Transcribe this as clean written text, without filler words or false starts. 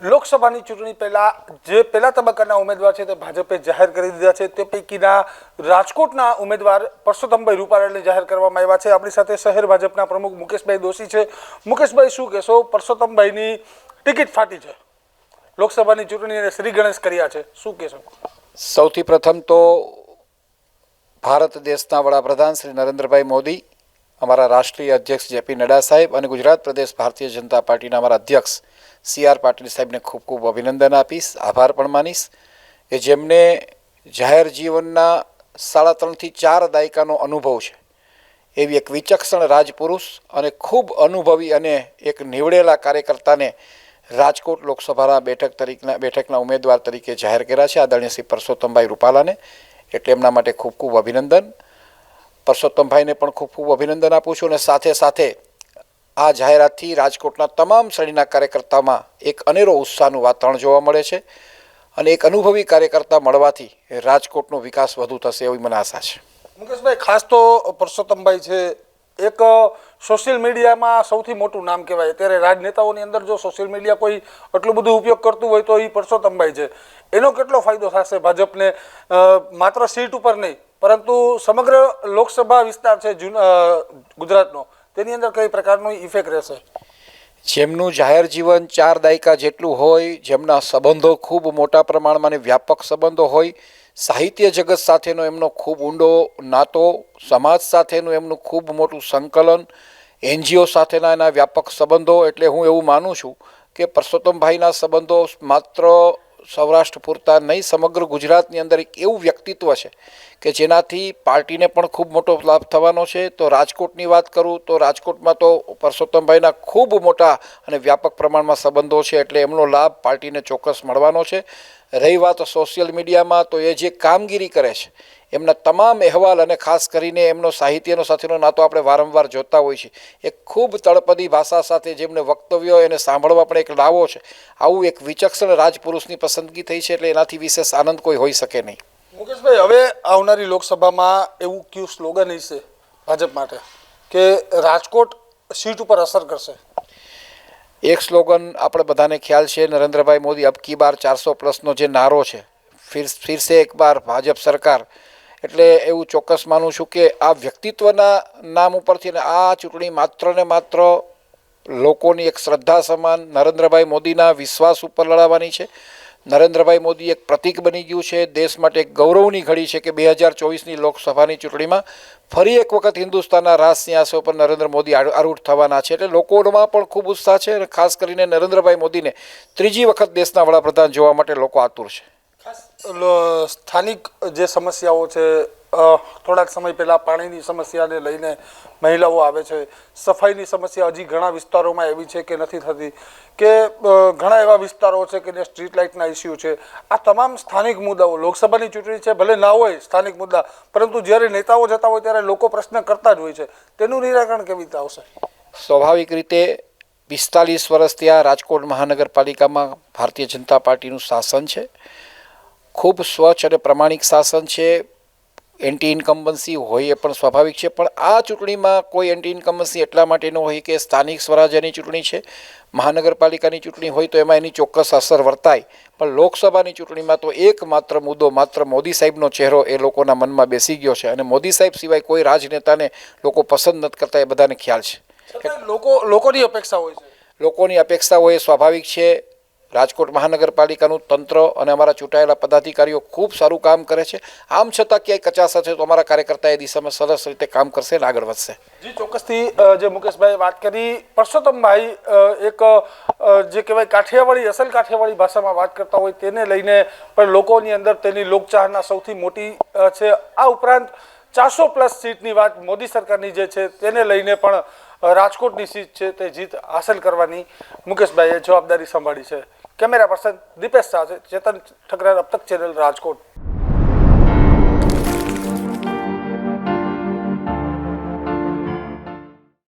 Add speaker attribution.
Speaker 1: લોકસભાની ચૂંટણી પહેલા જે પહેલા તબક્કાના ઉમેદવાર છે તે ભાજપે જાહેર કરી દીધા છે. તે પૈકીના રાજકોટના ઉમેદવાર પરસોત્તમભાઈ રૂપાલાને જાહેર કરવામાં આવ્યા છે. આપણી સાથે શહેર ભાજપના પ્રમુખ મુકેશભાઈ દોશી છે. મુકેશભાઈ, શું કહેશો? પરસોત્તમભાઈની ટિકિટ ફાટી છે, લોકસભાની ચૂંટણીને શ્રી ગણેશ કર્યા છે, શું કહેશો?
Speaker 2: સૌથી પ્રથમ તો ભારત દેશના વડાપ્રધાન શ્રી નરેન્દ્રભાઈ મોદી, અમારા રાષ્ટ્રીય અધ્યક્ષ જેપી નડ્ડા સાહેબ અને ગુજરાત પ્રદેશ ભારતીય જનતા પાર્ટીના અમારા અધ્યક્ષ CR પાટીલ સાહેબને ખૂબ ખૂબ અભિનંદન આપીશ, આભાર પણ માનીશ કે જેમને જાહેર જીવનના 3.5 થી 4 દાયકાનો અનુભવ છે એવી એક વિચક્ષણ રાજપુરુષ અને ખૂબ અનુભવી અને એક નીવડેલા કાર્યકર્તાને રાજકોટ લોકસભાના બેઠકના ઉમેદવાર તરીકે જાહેર કર્યા છે, આદરણીય શ્રી પરસોત્તમભાઈ રૂપાલાને. એટલે એમના માટે ખૂબ ખૂબ અભિનંદન. પરસોત્તમભાઈને પણ ખૂબ ખૂબ અભિનંદન આપું છું અને સાથે સાથે આ જાહેરાતથી રાજકોટના તમામ શ્રેણીના કાર્યકર્તામાં એક અનેરો ઉત્સાહનું વાતાવરણ જોવા મળે છે અને એક અનુભવી કાર્યકર્તા મળવાથી રાજકોટનો વિકાસ વધુ થશે એવી મને આશા છે.
Speaker 1: મુકેશભાઈ, ખાસ તો પરસોત્તમભાઈ છે એક સોશિયલ મીડિયામાં સૌથી મોટું નામ કહેવાય. અત્યારે રાજનેતાઓની અંદર જો સોશિયલ મીડિયા કોઈ એટલું બધું ઉપયોગ કરતું હોય તો એ પરસોત્તમભાઈ છે. એનો કેટલો ફાયદો થશે ભાજપને, માત્ર સીટ ઉપર નહીં પરંતુ સમગ્ર લોકસભા વિસ્તાર છે ગુજરાતનો, તેની અંદર કઈ પ્રકારનો ઇફેક્ટ રહેશે?
Speaker 2: જેમનું જાહેર જીવન 4 દાયકા જેટલું હોય, જેમના સંબંધો ખૂબ મોટા પ્રમાણમાં અને વ્યાપક સંબંધો હોય, સાહિત્ય જગત સાથેનો એમનો ખૂબ ઊંડો નાતો, સમાજ સાથેનું એમનું ખૂબ મોટું સંકલન, NGO સાથેના એના વ્યાપક સંબંધો, એટલે હું એવું માનું છું કે પરસોત્તમભાઈના સંબંધો માત્ર સૌરાષ્ટ્ર પૂરતા નહીં, સમગ્ર ગુજરાતની અંદર એક એવું વ્યક્તિત્વ છે કે જેનાથી પાર્ટીને પણ ખૂબ મોટો લાભ થવાનો છે. તો રાજકોટની વાત કરું તો રાજકોટમાં તો પરસોત્તમભાઈના ખૂબ મોટા અને વ્યાપક પ્રમાણમાં સંબંધો છે, એટલે એમનો લાભ પાર્ટીને ચોક્કસ મળવાનો છે. રહી વાત સોશિયલ મીડિયામાં, તો એ જે કામગીરી કરે છે એમના તમામ અહેવાલ અને ખાસ કરીને એમનો સાહિત્યનો સાથેનો નાતો આપણે વારંવાર જોતા હોઈએ છીએ. એક ખૂબ તળપદી ભાષા સાથે જેમને વક્તવ્યો એને સાંભળવા પણ એક લાવો છે. આવું એક વિચક્ષણ રાજપુરુષની પસંદગી થઈ છે, એટલે એનાથી વિશેષ આનંદ કોઈ હોઈ શકે નહીં.
Speaker 1: મુકેશભાઈ, હવે આવનારી લોકસભામાં એવું કયું સ્લોગન હશે ભાજપ માટે કે રાજકોટ સીટ ઉપર અસર કરશે?
Speaker 2: એક સ્લોગન આપણે બધાને ખ્યાલ છે, નરેન્દ્રભાઈ મોદી અબ કી બાર 400+ જે નારો છે, ફિર સે એક બાર ભાજપ સરકાર. એટલે એવું ચોક્કસ માનું છું કે આ વ્યક્તિત્વના નામ ઉપરથી આ ચૂંટણી માત્ર ને માત્ર લોકોની એક શ્રદ્ધા સમાન નરેન્દ્રભાઈ મોદીના વિશ્વાસ ઉપર લડાવવાની છે. નરેન્દ્રભાઈ મોદી એક પ્રતીક બની ગયું છે, દેશ માટે એક ગૌરવની ઘડી છે કે 2024ની લોકસભાની ચૂંટણીમાં ફરી એક વખત હિન્દુસ્તાનના રાજસિંહાસન પર નરેન્દ્ર મોદી આરૂઢ થવાના છે. એટલે લોકોમાં પણ ખૂબ ઉત્સાહ છે અને ખાસ કરીને નરેન્દ્રભાઈ મોદીને 3જી વખત દેશના વડાપ્રધાન જોવા માટે લોકો આતુર છે.
Speaker 1: ખાસ સ્થાનિક જે સમસ્યાઓ છે, થોડાક સમય પહેલાં પાણીની સમસ્યાને લઈને મહિલાઓ આવે છે, સફાઈની સમસ્યા હજી ઘણા વિસ્તારોમાં એવી છે કે નથી થતી, કે ઘણા એવા વિસ્તારો છે કે સ્ટ્રીટ લાઇટના ઇસ્યુ છે. આ તમામ સ્થાનિક મુદ્દાઓ, લોકસભાની ચૂંટણી છે ભલે ના હોય સ્થાનિક મુદ્દા, પરંતુ જ્યારે નેતાઓ જતા હોય ત્યારે લોકો પ્રશ્ન કરતા જ હોય છે, તેનું નિરાકરણ કેવી રીતે આવશે?
Speaker 2: સ્વાભાવિક રીતે 45 વર્ષથી આ રાજકોટ મહાનગરપાલિકામાં ભારતીય જનતા પાર્ટીનું શાસન છે. ખૂબ સ્વચ્છ અને પ્રમાણિક શાસન છે. એન્ટી ઇન્કમ્બન્સી હોય એ પણ સ્વાભાવિક છે, પણ આ ચૂંટણીમાં કોઈ એન્ટી ઇન્કમ્બન્સી એટલા માટે ન હોય કે સ્થાનિક સ્વરાજ્યની ચૂંટણી છે. મહાનગરપાલિકાની ચૂંટણી હોય તો એમાં એની ચોક્કસ અસર વર્તાય, પણ લોકસભાની ચૂંટણીમાં તો એકમાત્ર મુદ્દો માત્ર મોદી સાહેબનો ચહેરો એ લોકોના મનમાં બેસી ગયો છે અને મોદી સાહેબ સિવાય કોઈ રાજનેતાને લોકો પસંદ નથી કરતા, એ બધાને ખ્યાલ છે.
Speaker 1: લોકોની અપેક્ષા હોય છે,
Speaker 2: લોકોની અપેક્ષા હોય એ સ્વાભાવિક છે. રાજકોટ મહાનગરપાલિકાનું તંત્ર અને અમારા ચૂંટાયેલા પદાધિકારીઓ ખૂબ સારું કામ કરે છે. આમ છતાં ક્યાંય કચાશ હશે તો અમારા કાર્યકર્તા એ દિશામાં સરસ રીતે કામ કરશે અને આગળ વધશે.
Speaker 1: જી, ચોક્કસથી જે મુકેશભાઈ વાત કરી, પરસોત્તમભાઈ એક જે કહેવાય કાઠિયાવાડી, અસલ કાઠિયાવાડી ભાષામાં વાત કરતા હોય તેને લઈને પણ લોકોની અંદર તેની લોકચાહના સૌથી મોટી છે. આ ઉપરાંત 400+ સીટની વાત મોદી સરકારની જે છે તેને લઈને પણ રાજકોટની સીટ છે તે જીત હાંસલ કરવાની મુકેશભાઈએ જવાબદારી સંભાળી છે. કેમેરા પર્સન દીપેશ શાહ, ચેતન ઠકરાર, અબ તક ચેનલ, રાજકોટ.